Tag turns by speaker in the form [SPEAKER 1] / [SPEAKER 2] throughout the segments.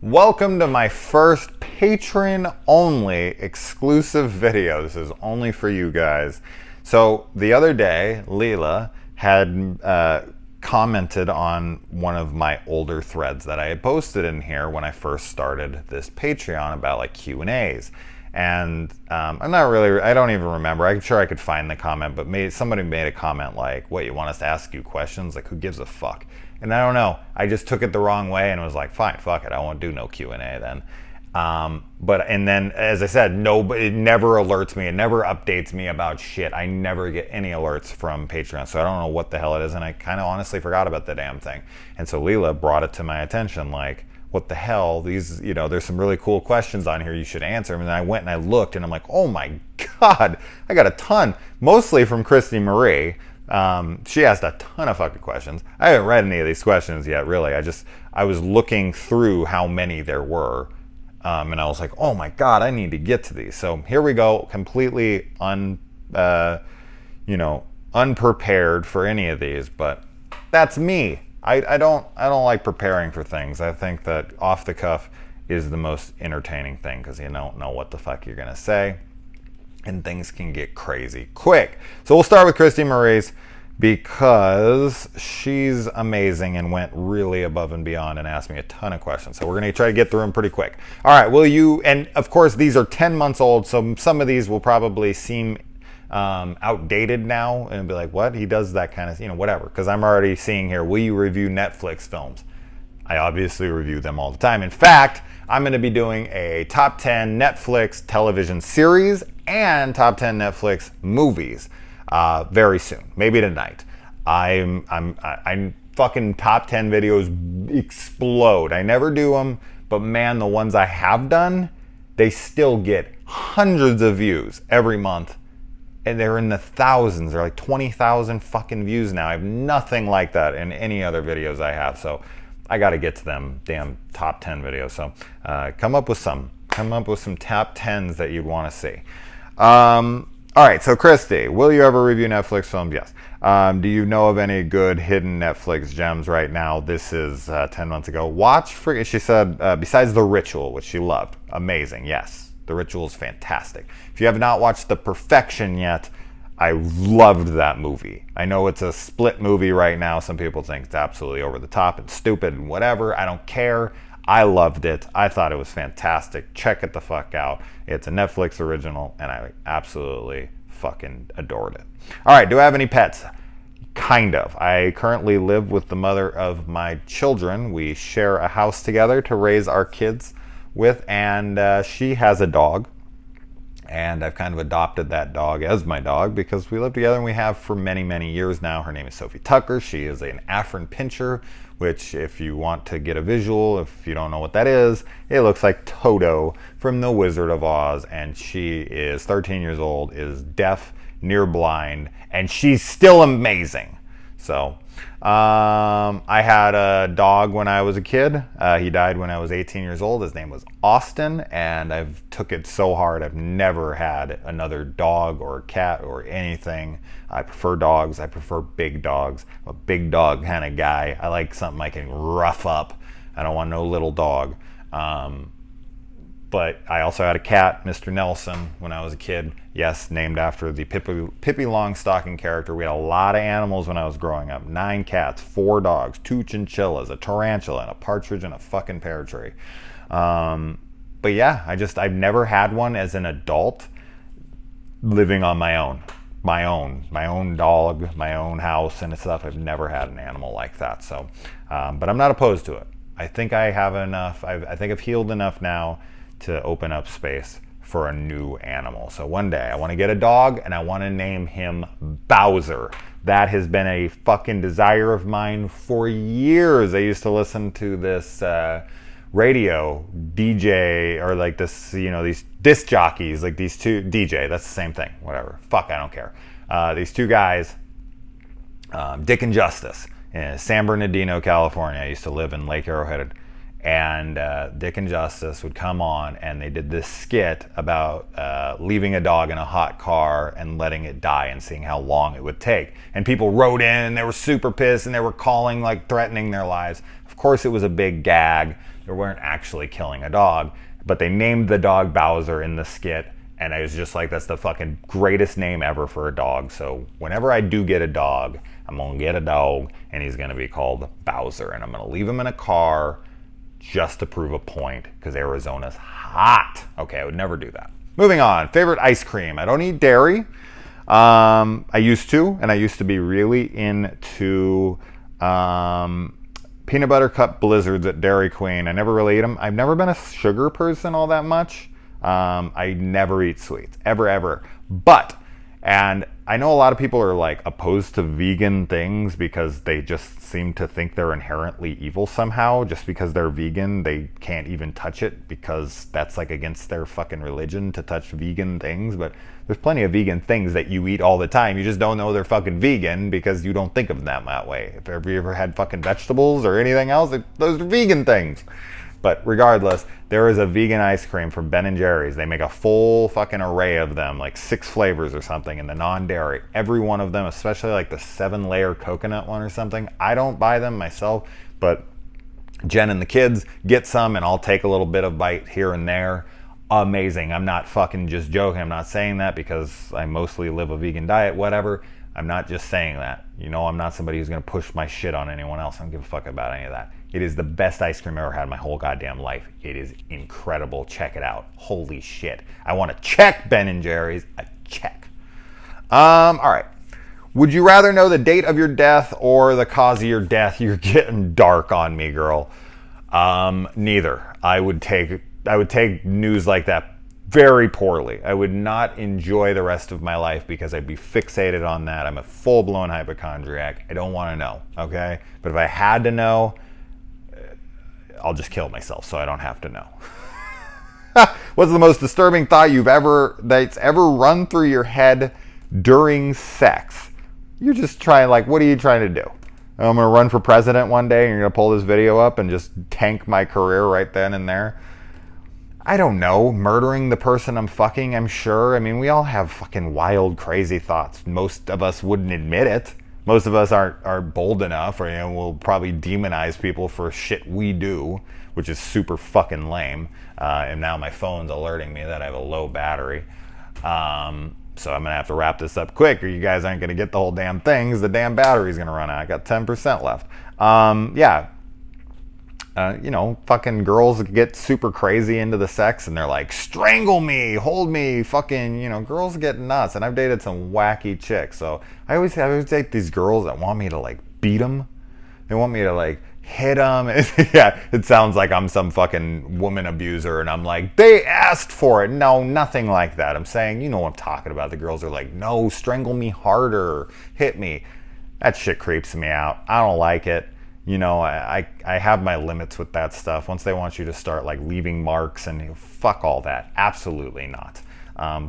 [SPEAKER 1] Welcome to my first Patreon-only exclusive video. This is only for you guys. So the other day, Leela had commented on one of my older threads that I had posted in here when I first started this Patreon about like Q&As. And I don't even remember. I'm sure I could find the comment, but somebody made a comment like, what, you want us to ask you questions? Like, who gives a fuck? And I don't know. I just took it the wrong way and was like, fine, fuck it. I won't do no Q&A then. And then, as I said, it never alerts me. It never updates me about shit. I never get any alerts from Patreon. So I don't know what the hell it is. And I kind of honestly forgot about the damn thing. And so Leela brought it to my attention, like, what the hell? These, there's some really cool questions on here. You should answer them. And then I went and I looked and I'm like, oh my God, I got a ton, mostly from Christy Marie. She asked a ton of fucking questions. I haven't read any of these questions yet, really. I was looking through how many there were. And I was like, oh my God, I need to get to these. So here we go, completely unprepared for any of these, but that's me. I don't like preparing for things. I think that off the cuff is the most entertaining thing because you don't know what the fuck you're gonna say. And things can get crazy quick. So we'll start with Christy Marie's because she's amazing and went really above and beyond and asked me a ton of questions. So we're going to try to get through them pretty quick. All right, and of course these are 10 months old, so some of these will probably seem outdated now and be like, what? He does that kind of, whatever. Because I'm already seeing here, will you review Netflix films? I obviously review them all the time. In fact, I'm going to be doing a top 10 Netflix television series and top 10 Netflix movies very soon, maybe tonight. I'm fucking top 10 videos explode. I never do them, but man, the ones I have done, they still get hundreds of views every month. And they're in the thousands. They're like 20,000 fucking views now. I have nothing like that in any other videos I have. So I got to get to them damn top 10 videos. So come up with some top 10s that you'd want to see. All right, so Christy, will you ever review Netflix films? Yes. Do you know of any good hidden Netflix gems right now? This is 10 months ago. She said, besides The Ritual, which she loved. Amazing, yes. The Ritual is fantastic. If you have not watched The Perfection yet, I loved that movie. I know it's a split movie right now. Some people think it's absolutely over the top and stupid and whatever. I don't care. I loved it. I thought it was fantastic. Check it the fuck out. It's a Netflix original, and I absolutely fucking adored it. All right, do I have any pets? Kind of. I currently live with the mother of my children. We share a house together to raise our kids with, and she has a dog. And I've kind of adopted that dog as my dog because we live together and we have for many, many years now. Her name is Sophie Tucker. She is an Afrin Pinscher, which if you want to get a visual, if you don't know what that is, it looks like Toto from The Wizard of Oz. And she is 13 years old, is deaf, near blind, and she's still amazing. So I had a dog when I was a kid. He died when I was 18 years old. His name was Austin, and I've took it so hard. I've never had another dog or cat or anything. I prefer dogs. I prefer big dogs. I'm a big dog kind of guy. I like something I can rough up. I don't want no little dog. But I also had a cat, Mr. Nelson, when I was a kid. Yes, named after the Pippi Longstocking character. We had a lot of animals when I was growing up. 9 cats, 4 dogs, 2 chinchillas, a tarantula, and a partridge in a fucking pear tree. But yeah, I've never had one as an adult living on my own. My own dog, my own house and stuff. I've never had an animal like that. So, but I'm not opposed to it. I think I have enough. I think I've healed enough now to open up space for a new animal. So one day I want to get a dog and I want to name him Bowser. That has been a fucking desire of mine for years. I used to listen to this radio DJ or like this, these disc jockeys, like these two DJ, that's the same thing, whatever. Fuck, I don't care. These two guys, Dick and Justice in San Bernardino, California. I used to live in Lake Arrowhead. And Dick and Justice would come on and they did this skit about leaving a dog in a hot car and letting it die and seeing how long it would take. And people wrote in and they were super pissed and they were calling, like threatening their lives. Of course it was a big gag. They weren't actually killing a dog, but they named the dog Bowser in the skit, and I was just like, that's the fucking greatest name ever for a dog. So whenever I do get a dog, I'm gonna get a dog, and he's gonna be called Bowser, and I'm gonna leave him in a car just to prove a point, because Arizona's hot. Okay, I would never do that. Moving on, favorite ice cream. I don't eat dairy. I used to, and I used to be really into peanut butter cup blizzards at Dairy Queen. I never really eat them. I've never been a sugar person all that much. I never eat sweets, ever. But, and I know a lot of people are like opposed to vegan things because they just seem to think they're inherently evil somehow. Just because they're vegan, they can't even touch it because that's like against their fucking religion to touch vegan things. But there's plenty of vegan things that you eat all the time. You just don't know they're fucking vegan because you don't think of them that way. Have you ever had fucking vegetables or anything else? Those are vegan things. But regardless, there is a vegan ice cream from Ben & Jerry's. They make a full fucking array of them, like 6 flavors or something in the non-dairy. Every one of them, especially like the 7-layer coconut one or something. I don't buy them myself, but Jen and the kids get some, and I'll take a little bit of bite here and there. Amazing. I'm not fucking just joking. I'm not saying that because I mostly live a vegan diet, whatever. I'm not just saying that. You know, I'm not somebody who's going to push my shit on anyone else. I don't give a fuck about any of that. It is the best ice cream I've ever had in my whole goddamn life. It is incredible. Check it out. Holy shit. I want to check Ben & Jerry's. A check. All right. Would you rather know the date of your death or the cause of your death? You're getting dark on me, girl. Neither. I would take news like that very poorly. I would not enjoy the rest of my life because I'd be fixated on that. I'm a full-blown hypochondriac. I don't want to know, okay? But if I had to know, I'll just kill myself so I don't have to know. What's the most disturbing thought that's ever run through your head during sex? You're just trying, like, what are you trying to do? I'm going to run for president one day and you're going to pull this video up and just tank my career right then and there? I don't know. Murdering the person I'm fucking, I'm sure. I mean, we all have fucking wild, crazy thoughts. Most of us wouldn't admit it. Most of us aren't bold enough, or, you know, we'll probably demonize people for shit we do, which is super fucking lame. And now my phone's alerting me that I have a low battery. So I'm going to have to wrap this up quick, or you guys aren't going to get the whole damn thing, because the damn battery's going to run out. I got 10% left. You know, fucking girls get super crazy into the sex and they're like, strangle me, hold me, fucking, you know, girls get nuts. And I've dated some wacky chicks. So I always date these girls that want me to like beat them. They want me to like hit them. Yeah, it sounds like I'm some fucking woman abuser and I'm like, they asked for it. No, nothing like that. I'm saying, you know what I'm talking about. The girls are like, no, strangle me harder, hit me. That shit creeps me out. I don't like it. You know, I have my limits with that stuff. Once they want you to start like leaving marks and fuck all that, absolutely not.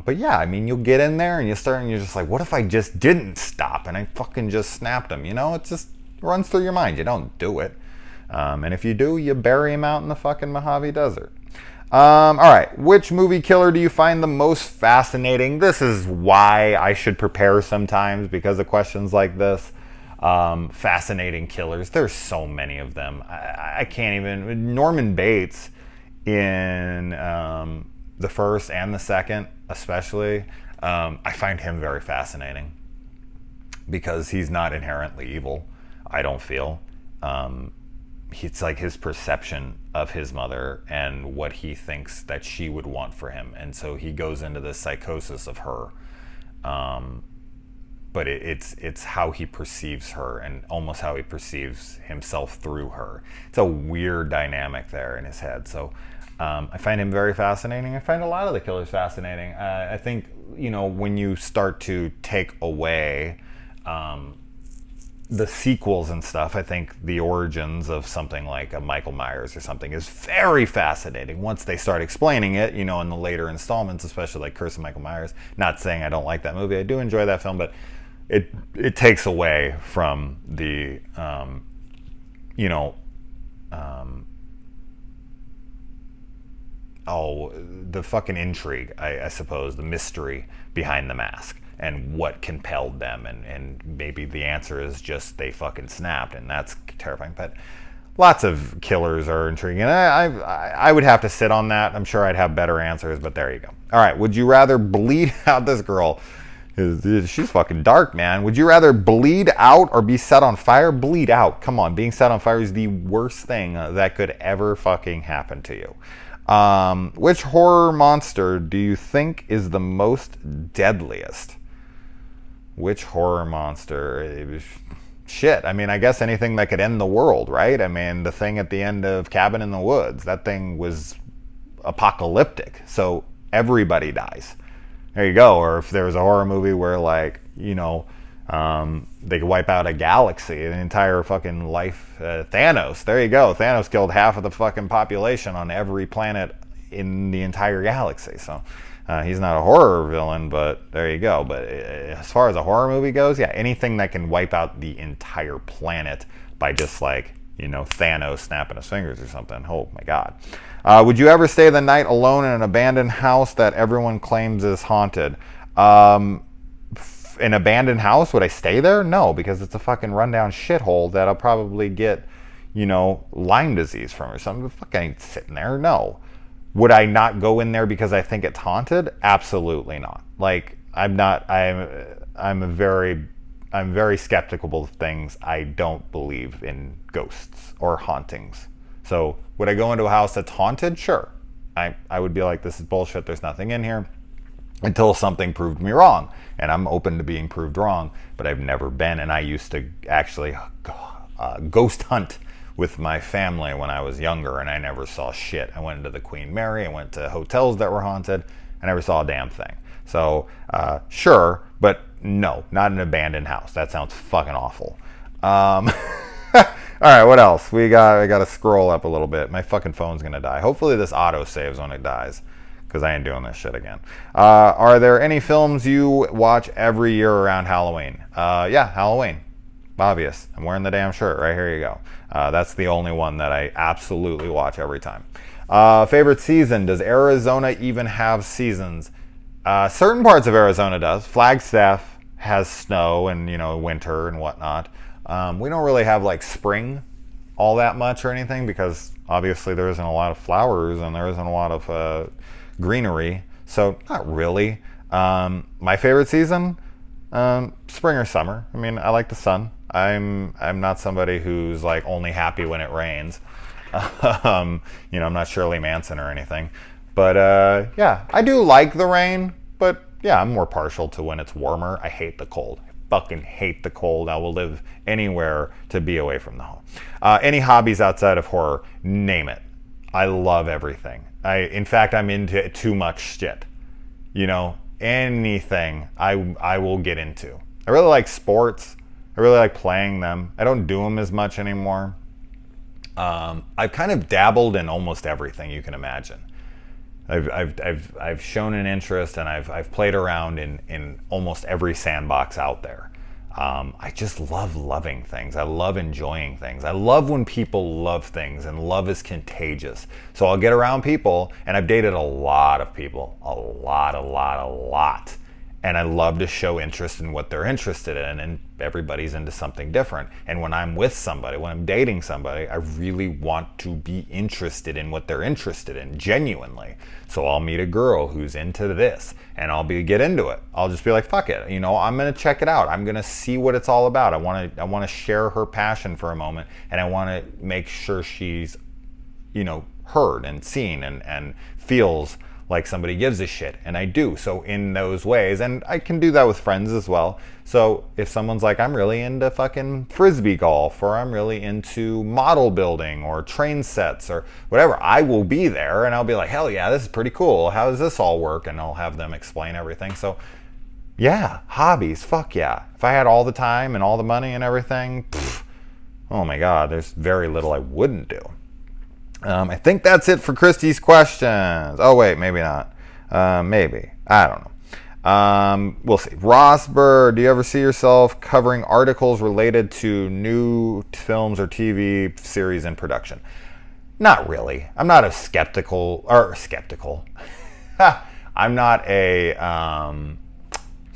[SPEAKER 1] But yeah, I mean, you'll get in there and you're just like, what if I just didn't stop and I fucking just snapped them? You know, it just runs through your mind. You don't do it. And if you do, you bury him out in the fucking Mojave Desert. All right, which movie killer do you find the most fascinating? This is why I should prepare sometimes, because of questions like this. Fascinating killers. There's so many of them. I can't even. Norman Bates in the first and the second, especially. I find him very fascinating because he's not inherently evil. I don't feel. It's like his perception of his mother and what he thinks that she would want for him, and so he goes into this psychosis of her. But it's how he perceives her and almost how he perceives himself through her. It's a weird dynamic there in his head. So I find him very fascinating. I find a lot of the killers fascinating. I think, you know, when you start to take away the sequels and stuff, I think the origins of something like a Michael Myers or something is very fascinating. Once they start explaining it, you know, in the later installments, especially like Curse of Michael Myers. Not saying I don't like that movie. I do enjoy that film, but it takes away from the, the fucking intrigue, I suppose, the mystery behind the mask and what compelled them. And maybe the answer is just they fucking snapped, and that's terrifying. But lots of killers are intriguing. I would have to sit on that. I'm sure I'd have better answers, but there you go. All right, would you rather bleed out? This girl, she's fucking dark, man. Would you rather bleed out or be set on fire? Bleed out. Come on, being set on fire is the worst thing that could ever fucking happen to you. Which horror monster do you think is the most deadliest? Which horror monster? Shit, I mean, I guess anything that could end the world, right? I mean, the thing at the end of Cabin in the Woods, that thing was apocalyptic, so everybody dies. There you go. Or if there was a horror movie where, like, you know, they could wipe out a galaxy, an entire fucking life, Thanos, there you go. Thanos killed half of the fucking population on every planet in the entire galaxy, so... he's not a horror villain, but there you go. But as far as a horror movie goes, yeah, anything that can wipe out the entire planet by just, like, you know, Thanos snapping his fingers or something. Oh my God. Would you ever stay the night alone in an abandoned house that everyone claims is haunted? An abandoned house? Would I stay there? No, because it's a fucking rundown shithole that I'll probably get, you know, Lyme disease from or something. Fuck, I ain't sitting there. No. Would I not go in there because I think it's haunted? Absolutely not. Like, I'm very skeptical of things. I don't believe in ghosts or hauntings. So would I go into a house that's haunted? Sure. I would be like, this is bullshit. There's nothing in here, until something proved me wrong. And I'm open to being proved wrong, but I've never been. And I used to actually ghost hunt with my family when I was younger, and I never saw shit. I went into the Queen Mary, I went to hotels that were haunted, I never saw a damn thing. So, sure, but no, not an abandoned house. That sounds fucking awful. All right, what else? We got to scroll up a little bit. My fucking phone's gonna die. Hopefully this auto saves when it dies, because I ain't doing this shit again. Are there any films you watch every year around Halloween? Yeah, Halloween. Obvious. I'm wearing the damn shirt. Right here you go. That's the only one that I absolutely watch every time. Favorite season. Does Arizona even have seasons? Certain parts of Arizona does. Flagstaff has snow and, you know, winter and whatnot. We don't really have, like, spring all that much or anything, because obviously there isn't a lot of flowers and there isn't a lot of greenery. So not really. My favorite season? Spring or summer. I mean, I like the sun. I'm not somebody who's, like, only happy when it rains. You know, I'm not Shirley Manson or anything. But yeah, I do like the rain, but yeah, I'm more partial to when it's warmer. I hate the cold. I fucking hate the cold. I will live anywhere to be away from the home. Any hobbies outside of horror? Name it. I love everything. In fact, I'm into too much shit. You know, anything I will get into. I really like sports. I really like playing them. I don't do them as much anymore. I've kind of dabbled in almost everything you can imagine. I've shown an interest, and I've played around in almost every sandbox out there. I just love loving things. I love enjoying things. I love when people love things, and love is contagious. So I'll get around people, and I've dated a lot of people, a lot. And I love to show interest in what they're interested in, and everybody's into something different. And when I'm with somebody, when I'm dating somebody, I really want to be interested in what they're interested in, genuinely. So I'll meet a girl who's into this, and I'll get into it. I'll just be like, fuck it, you know, I'm gonna check it out. I'm gonna see what it's all about. I wanna share her passion for a moment, and I wanna make sure she's, you know, heard and seen and feels like somebody gives a shit, and I do. So in those ways, and I can do that with friends as well. So if someone's like, I'm really into fucking frisbee golf, or I'm really into model building or train sets or whatever, I will be there, and I'll be like, hell yeah, this is pretty cool. How does this all work? And I'll have them explain everything. So yeah, hobbies, fuck yeah. If I had all the time and all the money and everything, oh my God, there's very little I wouldn't do. I think that's it for Christy's questions. Oh, wait, maybe not. Maybe. I don't know. We'll see. Rosberg, do you ever see yourself covering articles related to new films or TV series in production? Not really. I'm not skeptical. I'm not what's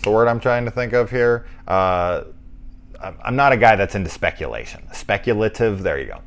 [SPEAKER 1] the word I'm trying to think of here? I'm not a guy that's into speculation. Speculative, there you go.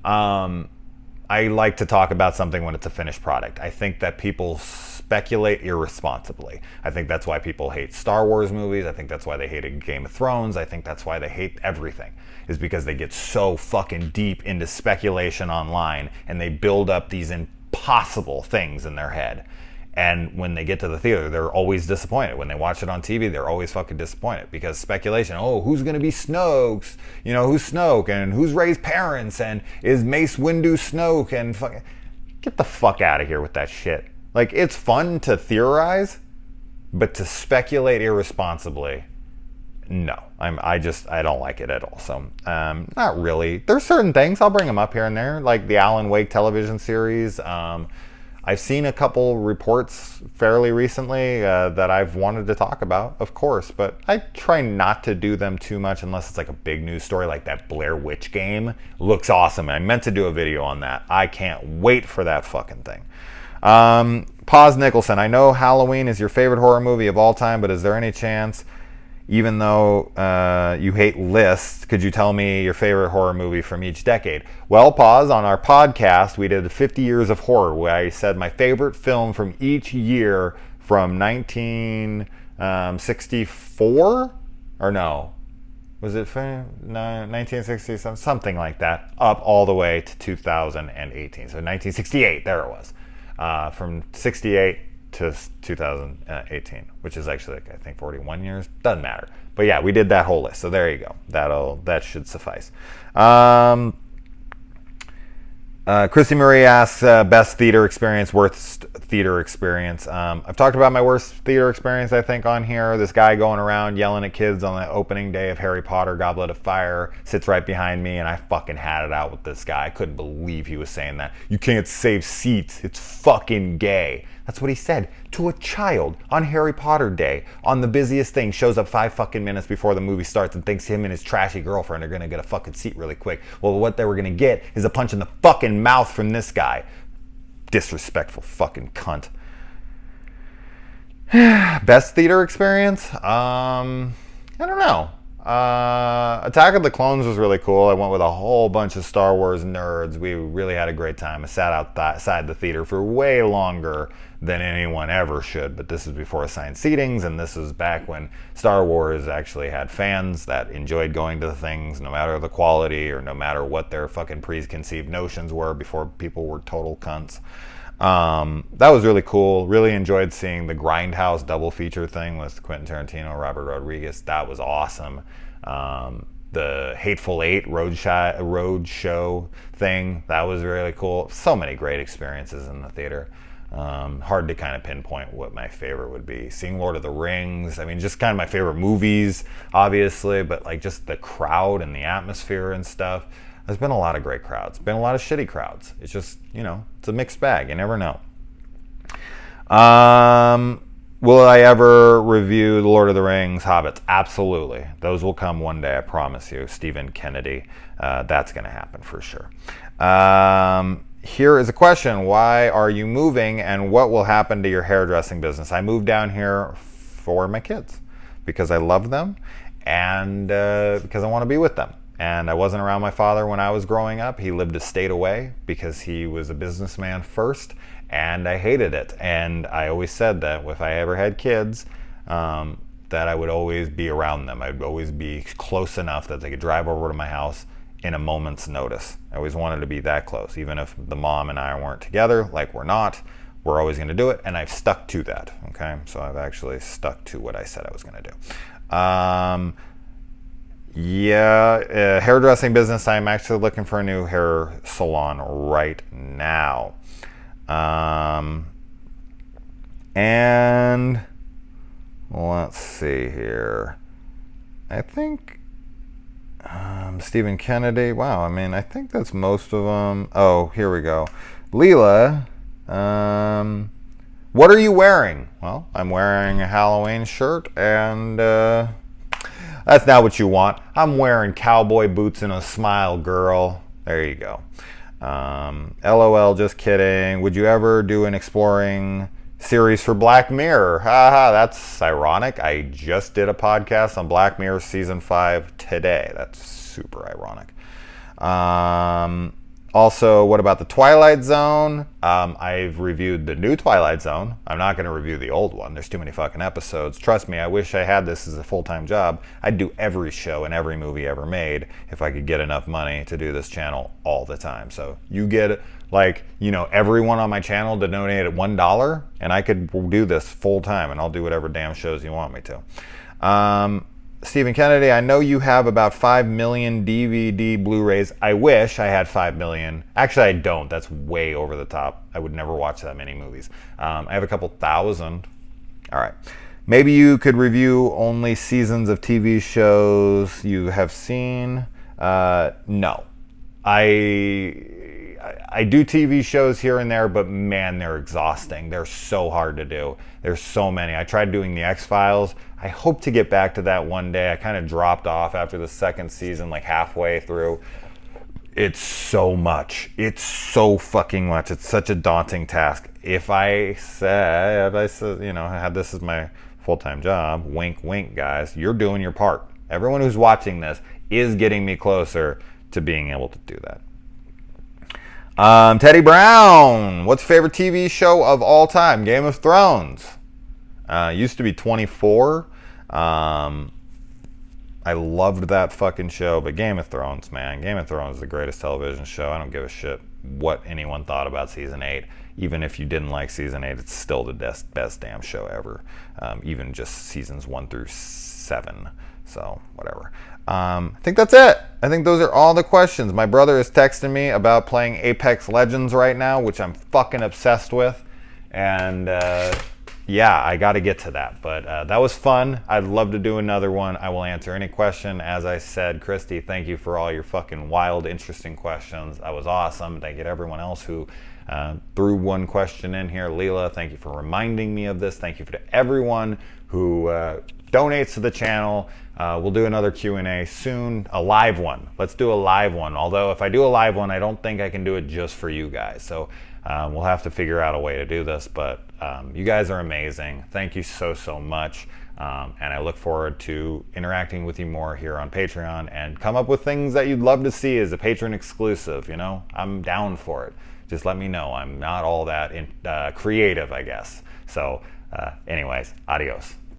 [SPEAKER 1] I like to talk about something when it's a finished product. I think that people speculate irresponsibly. I think that's why people hate Star Wars movies. I think that's why they hated Game of Thrones. I think that's why they hate everything, is because they get so fucking deep into speculation online and they build up these impossible things in their head. And when they get to the theater, they're always disappointed. When they watch it on TV, they're always fucking disappointed because speculation. Oh, who's going to be Snoke? You know, who's Snoke? And who's Rey's parents? And is Mace Windu Snoke? And fucking get the fuck out of here with that shit. Like, it's fun to theorize, but to speculate irresponsibly, no. I don't like it at all. So, not really. There's certain things, I'll bring them up here and there, like the Alan Wake television series. I've seen a couple reports fairly recently that I've wanted to talk about, of course, but I try not to do them too much unless it's like a big news story, like that Blair Witch game. Looks awesome. I meant to do a video on that. I can't wait for that fucking thing. Paz Nicholson, I know Halloween is your favorite horror movie of all time, but is there any chance, even though you hate lists, could you tell me your favorite horror movie from each decade? Well, Paz, on our podcast, we did 50 years of horror, where I said my favorite film from each year from 1964? Or no, was it 1960, something like that, up all the way to 2018. So 1968, there it was. From 68 to 2018, which is actually, like, I think 41 years. Doesn't matter. But yeah, we did that whole list. So there you go. That should suffice. Chrissy Marie asks, best theater experience, worst theater experience. I've talked about my worst theater experience, I think, on here. This guy going around yelling at kids on the opening day of Harry Potter Goblet of Fire sits right behind me, and I fucking had it out with this guy. I couldn't believe he was saying that. You can't save seats. It's fucking gay. That's what he said to a child on Harry Potter Day, on the busiest thing, shows up 5 fucking minutes before the movie starts and thinks him and his trashy girlfriend are gonna get a fucking seat really quick. Well, what they were gonna get is a punch in the fucking mouth from this guy. Disrespectful fucking cunt. Best theater experience? I don't know. Attack of the Clones was really cool. I went with a whole bunch of Star Wars nerds. We really had a great time. I sat outside the theater for way longer than anyone ever should, but this is before assigned seatings, and this is back when Star Wars actually had fans that enjoyed going to the things, no matter the quality or no matter what their fucking preconceived notions were, before people were total cunts. That was really cool. Really enjoyed seeing the Grindhouse double feature thing with Quentin Tarantino, Robert Rodriguez. That was awesome. The Hateful Eight road show thing, that was really cool. So many great experiences in the theater. Hard to kind of pinpoint what my favorite would be. Seeing Lord of the Rings, I mean, just kind of my favorite movies, obviously, but like just the crowd and the atmosphere and stuff. There's been a lot of great crowds. Been a lot of shitty crowds. It's just, it's a mixed bag. You never know. Will I ever review The Lord of the Rings, Hobbits? Absolutely. Those will come one day, I promise you. Stephen Kennedy. That's going to happen for sure. Here is a question. Why are you moving, and what will happen to your hairdressing business? I moved down here for my kids because I love them and because I want to be with them. And I wasn't around my father when I was growing up. He lived a state away because he was a businessman first, and I hated it. And I always said that if I ever had kids, that I would always be around them. I'd always be close enough that they could drive over to my house in a moment's notice. I always wanted to be that close. Even if the mom and I weren't together, like we're not, we're always going to do it. And I've stuck to that, okay? So I've actually stuck to what I said I was going to do. Hairdressing business. I'm actually looking for a new hair salon right now. And let's see here. I think Stephen Kennedy. Wow, I mean, I think that's most of them. Oh, here we go. Leela, what are you wearing? Well, I'm wearing a Halloween shirt, and that's not what you want. I'm wearing cowboy boots and a smile, girl. There you go. LOL, just kidding. Would you ever do an exploring series for Black Mirror? Haha, that's ironic. I just did a podcast on Black Mirror Season 5 today. That's super ironic. Also, what about the Twilight Zone? I've reviewed the new Twilight Zone. I'm not going to review the old one. There's too many fucking episodes. Trust me, I wish I had this as a full-time job. I'd do every show and every movie ever made if I could get enough money to do this channel all the time. So you get, like, you know, everyone on my channel to donate at $1, and I could do this full-time, and I'll do whatever damn shows you want me to. Stephen Kennedy, I know you have about 5 million DVD Blu-rays. I wish I had 5 million. Actually, I don't. That's way over the top. I would never watch that many movies. I have a couple thousand. All right. Maybe you could review only seasons of TV shows you have seen. No. I do TV shows here and there, but man, they're exhausting. They're so hard to do. There's so many. I tried doing the X-Files. I hope to get back to that one day. I kind of dropped off after the second season, like halfway through. It's so much. It's so fucking much. It's such a daunting task. If I said, you know, I had this as my full-time job, wink, wink, guys, you're doing your part. Everyone who's watching this is getting me closer to being able to do that. Teddy Brown, what's your favorite TV show of all time? Game of Thrones. Used to be 24. I loved that fucking show, but Game of Thrones, man. Game of Thrones is the greatest television show. I don't give a shit what anyone thought about season 8. Even if you didn't like season 8, it's still the best damn show ever. Even just seasons 1 through 7. So, whatever. I think that's it. I think those are all the questions. My brother is texting me about playing Apex Legends right now, which I'm fucking obsessed with. And yeah, I got to get to that. But that was fun. I'd love to do another one. I will answer any question. As I said, Christy, thank you for all your fucking wild, interesting questions. That was awesome. Thank you to everyone else who threw one question in here. Leela, thank you for reminding me of this. Thank you to everyone who donates to the channel. We'll do another Q&A soon, a live one. Let's do a live one. Although if I do a live one, I don't think I can do it just for you guys. So we'll have to figure out a way to do this. But you guys are amazing. Thank you so much. And I look forward to interacting with you more here on Patreon and come up with things that you'd love to see as a patron exclusive. You know, I'm down for it. Just let me know. I'm not all that creative, I guess. So anyways, adios.